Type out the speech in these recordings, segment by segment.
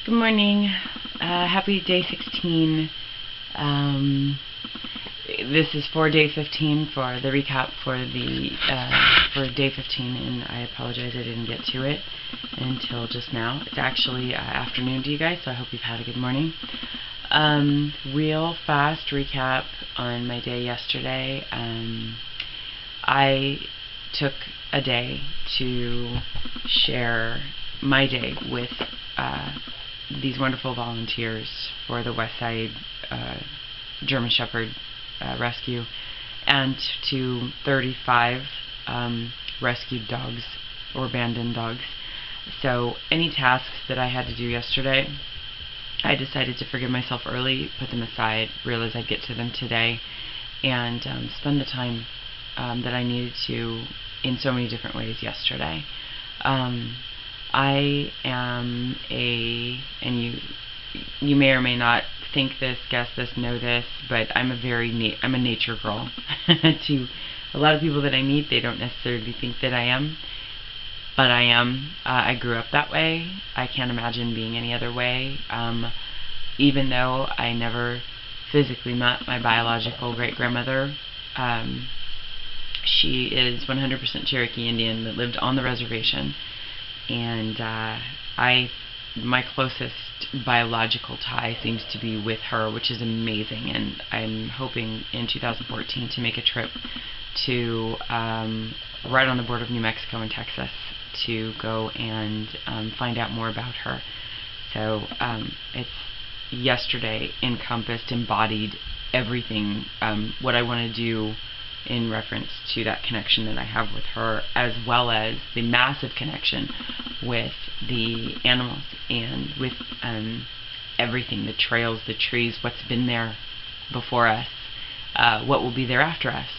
Good morning. Happy day 16. This is for day 15 for the recap for day 15, and I apologize I didn't get to it until just now. It's actually afternoon to you guys, so I hope you've had a good morning. Real fast recap on my day yesterday. I took a day to share my day with these wonderful volunteers for the Westside German Shepherd Rescue, and to 35 rescued dogs or abandoned dogs. So any tasks that I had to do yesterday, I decided to forgive myself early, put them aside, realize I'd get to them today, and spend the time that I needed to in so many different ways yesterday. I am and you may or may not think this, guess this, know this, but I'm a nature girl. To a lot of people that I meet, they don't necessarily think that I am, but I am. I grew up that way. I can't imagine being any other way. Even though I never physically met my biological great-grandmother, she is 100% Cherokee Indian that lived on the reservation, and my closest biological tie seems to be with her, which is amazing. And I'm hoping in 2014 to make a trip to right on the border of New Mexico and Texas to go and find out more about her. So it's yesterday embodied everything what I want to do in reference to that connection that I have with her, as well as the massive connection with the animals and with everything, the trails, the trees, what's been there before us, what will be there after us,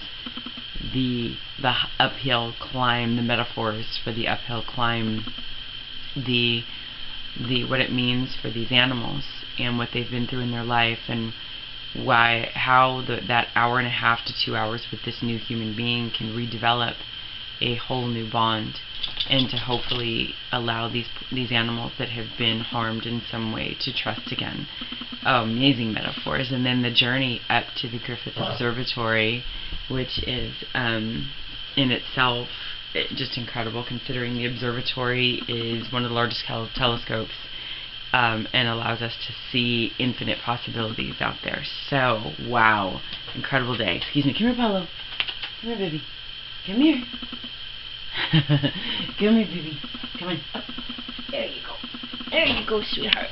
the uphill climb, the metaphors for the uphill climb, the what it means for these animals and what they've been through in their life, and how that hour and a half to 2 hours with this new human being can redevelop a whole new bond, and to hopefully allow these animals that have been harmed in some way to trust again. Oh, amazing metaphors. And then the journey up to the Griffith Observatory, which is in itself just incredible, considering the observatory is one of the largest telescopes and allows us to see infinite possibilities out there. So, wow, incredible day. Excuse me, come here, Paulo. Come here, baby. Come here. Come here, baby. Come on. There you go. There you go, sweetheart.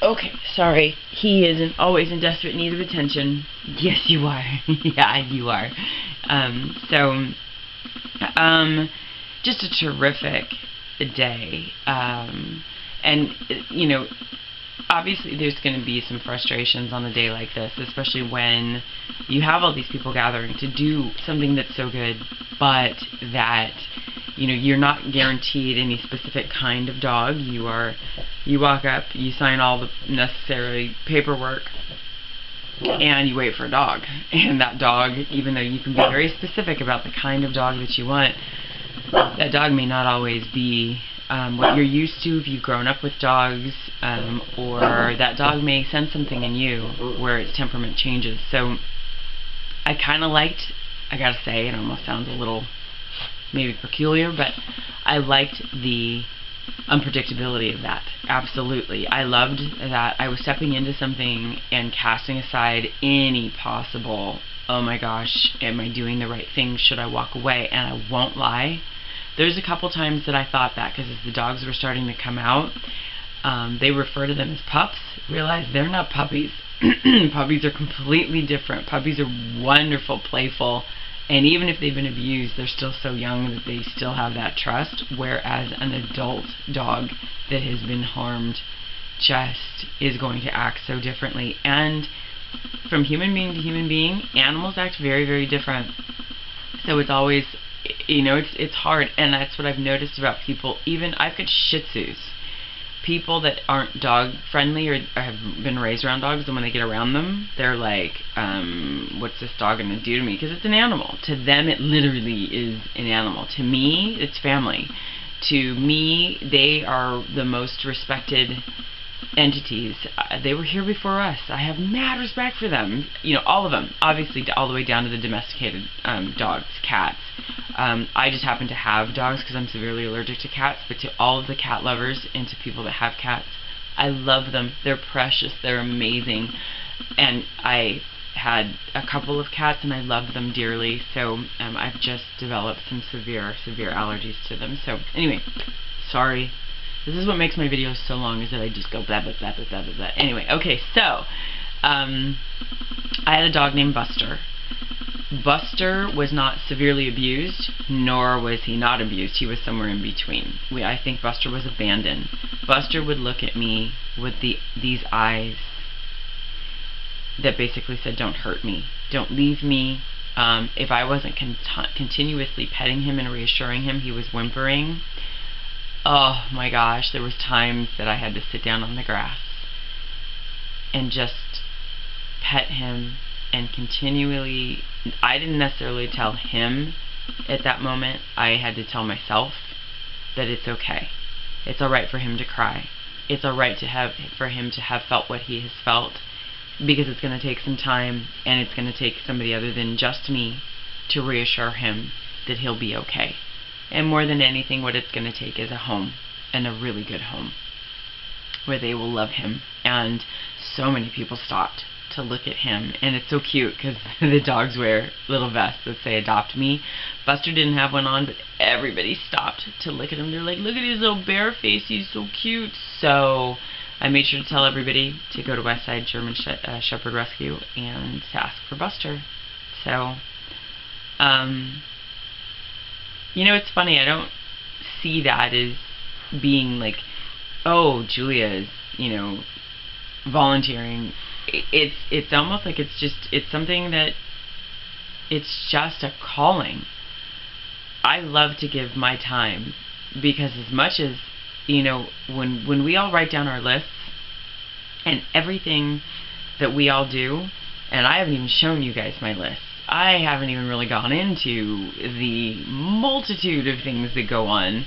Okay, sorry. He isn't always in desperate need of attention. Yes, you are. Yeah, you are. Just a terrific day. And, obviously there's going to be some frustrations on a day like this, especially when you have all these people gathering to do something that's so good, but that, you're not guaranteed any specific kind of dog. You walk up, you sign all the necessary paperwork, and you wait for a dog. And that dog, even though you can be very specific about the kind of dog that you want, that dog may not always be what you're used to if you've grown up with dogs, or that dog may sense something in you where its temperament changes. So I kind of liked, I gotta say, it almost sounds a little maybe peculiar, but I liked the unpredictability of that. Absolutely. I loved that I was stepping into something and casting aside any possible, oh my gosh, am I doing the right thing? Should I walk away? And I won't lie, there's a couple times that I thought that, because as the dogs were starting to come out, they refer to them as pups. Realize they're not puppies. Puppies are completely different. Puppies are wonderful, playful, and even if they've been abused, they're still so young that they still have that trust, whereas an adult dog that has been harmed just is going to act so differently. And from human being to human being, animals act very, very different. So it's always, it's hard, and that's what I've noticed about people. Even I've got Shih Tzus. People that aren't dog friendly or have been raised around dogs, and when they get around them, they're like, what's this dog going to do to me? Because it's an animal. To them, it literally is an animal. To me, it's family. To me, they are the most respected entities. They were here before us. I have mad respect for them. You know, all of them. Obviously, all the way down to the domesticated dogs, cats. I just happen to have dogs because I'm severely allergic to cats. But to all of the cat lovers and to people that have cats, I love them. They're precious. They're amazing. And I had a couple of cats and I love them dearly. So I've just developed some severe allergies to them. So anyway, sorry. This is what makes my videos so long, is that I just go blah, blah, blah, blah, blah, blah, blah. Anyway, okay, so, I had a dog named Buster. Buster was not severely abused, nor was he not abused. He was somewhere in between. I think Buster was abandoned. Buster would look at me with these eyes that basically said, don't hurt me, don't leave me. If I wasn't continuously petting him and reassuring him, he was whimpering. Oh my gosh, there was times that I had to sit down on the grass and just pet him and continually, I didn't necessarily tell him at that moment, I had to tell myself that it's okay. It's alright for him to cry. It's alright for him to have felt what he has felt, because it's going to take some time, and it's going to take somebody other than just me to reassure him that he'll be okay. And more than anything, what it's going to take is a home, and a really good home, where they will love him. And so many people stopped to look at him, and it's so cute because the dogs wear little vests that say "Adopt Me." Buster didn't have one on, but everybody stopped to look at him. They're like, look at his little bare face, he's so cute. So I made sure to tell everybody to go to Westside German Shepherd Rescue and to ask for Buster. So, you know, it's funny, I don't see that as being like, oh, Julia is, you know, volunteering. It's almost like it's something that, it's just a calling. I love to give my time, because as much as, you know, when we all write down our lists and everything that we all do, and I haven't even shown you guys my list. I haven't even really gone into the multitude of things that go on.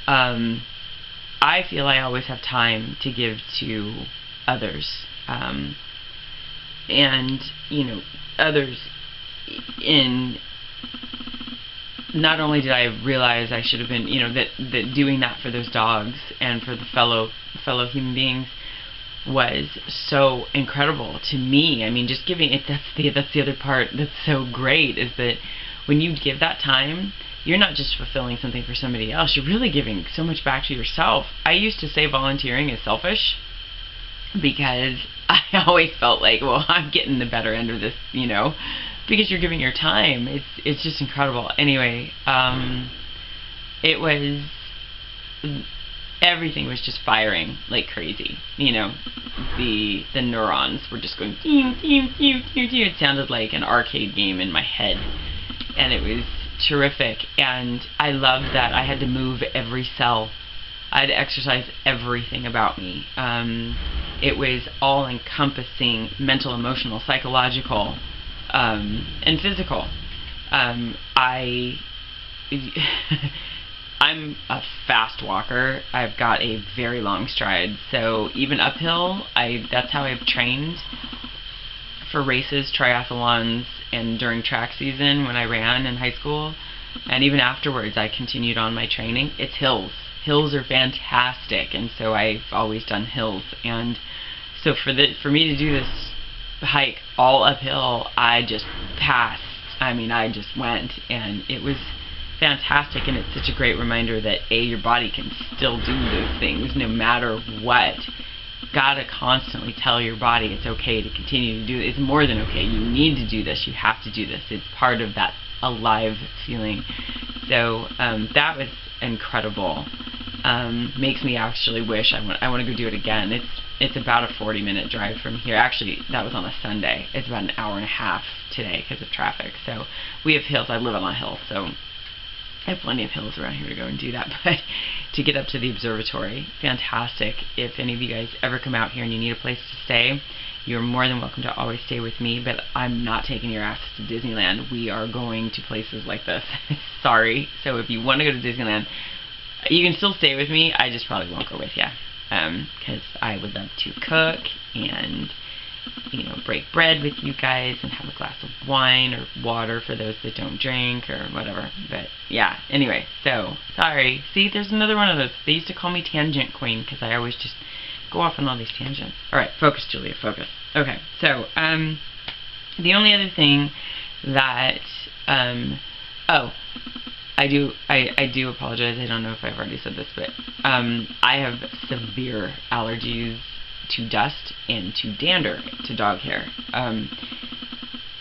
I feel I always have time to give to others. And, you know, others in, not only did I realize I should have been, you know, that doing that for those dogs and for the fellow human beings was so incredible to me. I mean, just giving it, that's the other part that's so great, is that when you give that time, you're not just fulfilling something for somebody else, you're really giving so much back to yourself. I used to say volunteering is selfish, because I always felt like, well, I'm getting the better end of this, you know, because you're giving your time. It's just incredible. Anyway, it was, everything was just firing like crazy. You know, the neurons were just going, it sounded like an arcade game in my head, and it was terrific. And I loved that I had to move every cell. I had to exercise everything about me. It was all-encompassing, mental, emotional, psychological, and physical. I'm a fast walker. I've got a very long stride, so even uphill, that's how I've trained for races, triathlons, and during track season when I ran in high school, and even afterwards I continued on my training. It's hills. Hills are fantastic, and so I've always done hills. And so for me to do this hike all uphill, I just passed. I mean, I just went, and it was fantastic. And it's such a great reminder that your body can still do those things no matter what. Gotta constantly tell your body it's okay to continue to do it. It's more than okay. You need to do this. You have to do this. It's part of that alive feeling. So that was incredible. Makes me actually wish I want to go do it again. It's about a 40-minute drive from here. Actually, that was on a Sunday. It's about an hour and a half today because of traffic. So we have hills. I live on a hill, so I have plenty of hills around here to go and do that. But to get up to the observatory, fantastic. If any of you guys ever come out here and you need a place to stay, you're more than welcome to always stay with me, but I'm not taking your asses to Disneyland. We are going to places like this. Sorry. So if you want to go to Disneyland, You can still stay with me. I just probably won't go with you. Because I would love to cook and, break bread with you guys and have a glass of wine or water for those that don't drink or whatever. But yeah, anyway, so sorry. See, there's another one of those. They used to call me Tangent Queen because I always just go off on all these tangents. All right, focus, Julia, focus. Okay, so the only other thing that I do apologize. I don't know if I've already said this, but I have severe allergies to dust and to dander, to dog hair.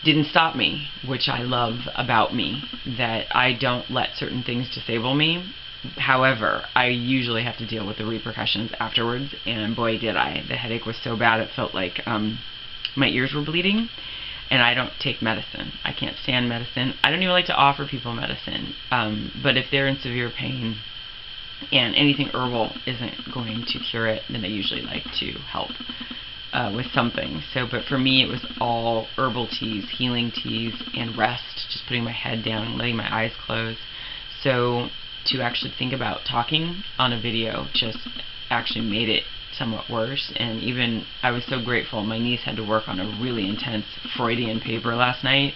Didn't stop me, which I love about me, that I don't let certain things disable me. However, I usually have to deal with the repercussions afterwards, and boy did I. The headache was so bad it felt like my ears were bleeding. And I don't take medicine. I can't stand medicine. I don't even like to offer people medicine. But if they're in severe pain and anything herbal isn't going to cure it, then I usually like to help with something. But for me, it was all herbal teas, healing teas, and rest, just putting my head down and letting my eyes close. So to actually think about talking on a video just actually made it somewhat worse. And even I was so grateful. My niece had to work on a really intense Freudian paper last night,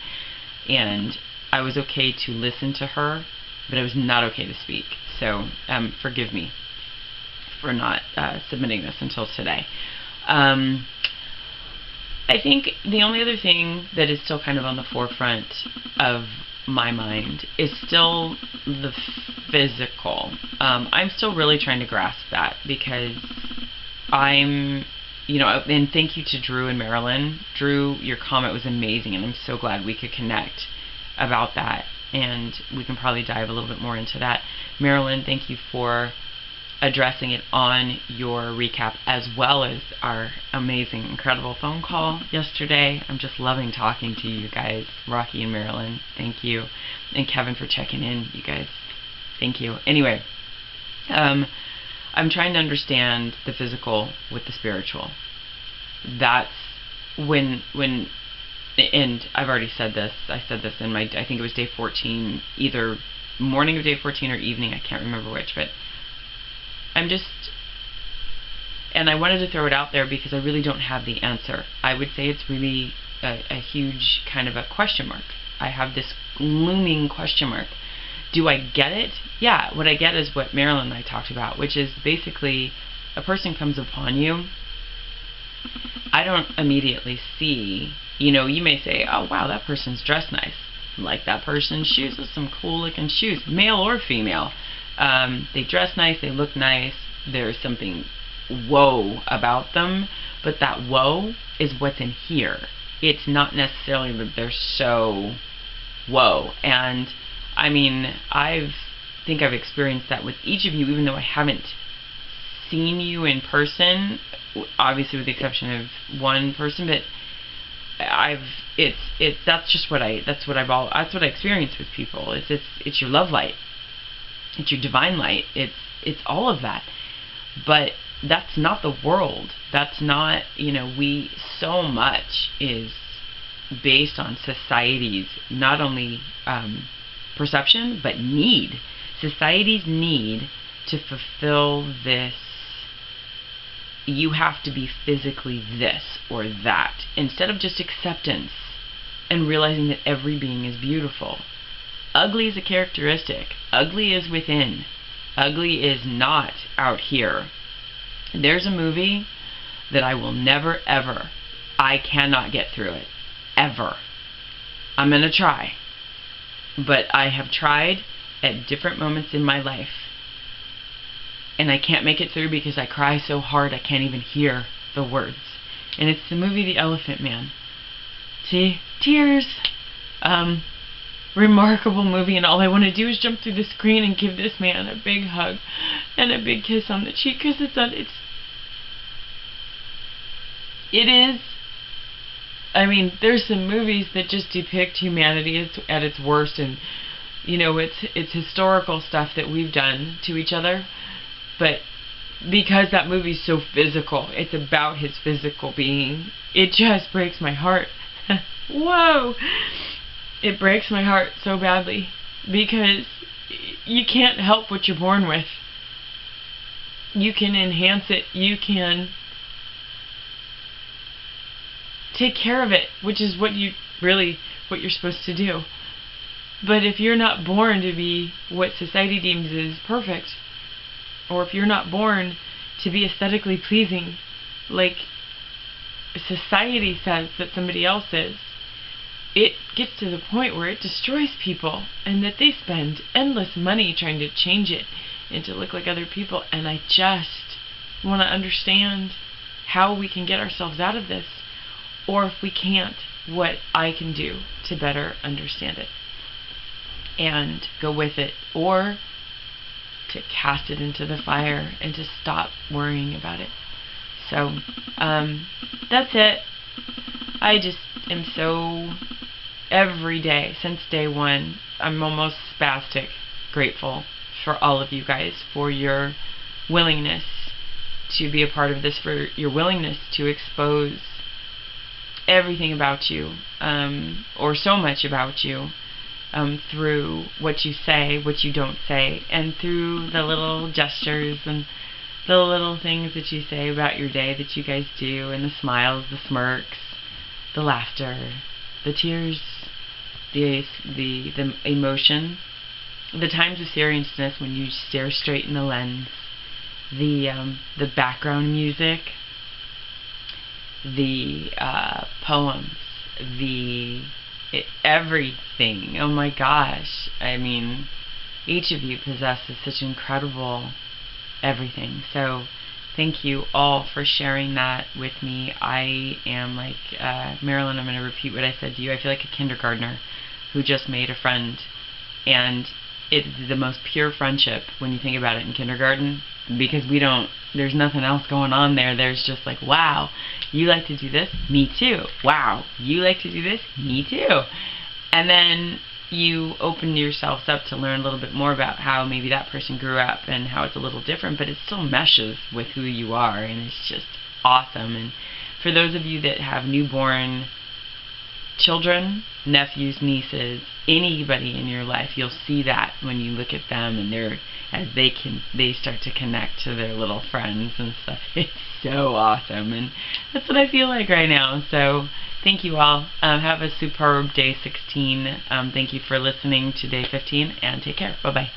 and I was okay to listen to her, but I was not okay to speak. So forgive me for not submitting this until today. I think the only other thing that is still kind of on the forefront of my mind is still the physical. I'm still really trying to grasp that, because and thank you to Drew and Marilyn. Drew, your comment was amazing, and I'm so glad we could connect about that, and we can probably dive a little bit more into that. Marilyn, thank you for addressing it on your recap, as well as our amazing, incredible phone call yesterday. I'm just loving talking to you guys, Rocky and Marilyn. Thank you. And Kevin for checking in, you guys. Thank you. Anyway, I'm trying to understand the physical with the spiritual. That's when, and I've already said this, I said this in I think it was day 14, either morning of day 14 or evening, I can't remember which, but and I wanted to throw it out there because I really don't have the answer. I would say it's really a huge kind of a question mark. I have this looming question mark. Do I get it? Yeah, what I get is what Marilyn and I talked about, which is basically a person comes upon you. I don't immediately see, you may say, oh wow, that person's dressed nice. Like that person's shoes with some cool looking shoes, male or female. They dress nice, they look nice, there's something whoa about them, but that whoa is what's in here. It's not necessarily that they're so whoa. And I mean, think I've experienced that with each of you, even though I haven't seen you in person, obviously with the exception of one person, but that's what I experience with people. It's your love light. It's your divine light. It's all of that. But that's not the world. That's not, so much is based on society's not only perception, but need. Society's need to fulfill this. You have to be physically this or that, instead of just acceptance and realizing that every being is beautiful. Ugly is a characteristic. Ugly is within. Ugly is not out here. There's a movie that I will never, ever, I cannot get through it. Ever. I'm going to try. But I have tried at different moments in my life. And I can't make it through because I cry so hard I can't even hear the words. And it's the movie The Elephant Man. See? Tears. Remarkable movie, and all I want to do is jump through the screen and give this man a big hug and a big kiss on the cheek, because I mean, there's some movies that just depict humanity at its worst, and it's historical stuff that we've done to each other, but because that movie's so physical, it's about his physical being, it just breaks my heart. Whoa! It breaks my heart so badly, because you can't help what you're born with. You can enhance it. You can take care of it, which is what you're supposed to do. But if you're not born to be what society deems is perfect, or if you're not born to be aesthetically pleasing like society says that somebody else is, it gets to the point where it destroys people, and that they spend endless money trying to change it and to look like other people. And I just want to understand how we can get ourselves out of this, or if we can't, what I can do to better understand it and go with it, or to cast it into the fire and to stop worrying about it. So that's it. I just am so, every day since day one, I'm almost spastic grateful for all of you guys, for your willingness to be a part of this, for your willingness to expose everything about you, or so much about you, through what you say, what you don't say, and through the little gestures and the little things that you say about your day that you guys do, and the smiles, the smirks, the laughter, the tears, the emotion, the times of seriousness when you stare straight in the lens, the background music, the poems, everything. Oh my gosh. I mean, each of you possesses such incredible everything. So thank you all for sharing that with me. I am like, Marilyn, I'm going to repeat what I said to you. I feel like a kindergartner who just made a friend. And it's the most pure friendship when you think about it in kindergarten, because there's nothing else going on there. There's just like, wow, you like to do this? Me too. Wow, you like to do this? Me too. And then you open yourselves up to learn a little bit more about how maybe that person grew up and how it's a little different, but it still meshes with who you are, and it's just awesome. And for those of you that have newborn children, nephews, nieces, anybody in your life, you'll see that when you look at them, and they start to connect to their little friends and stuff. It's so awesome, and that's what I feel like right now. So thank you all. Have a superb day 16. Thank you for listening to day 15, and take care. Bye-bye.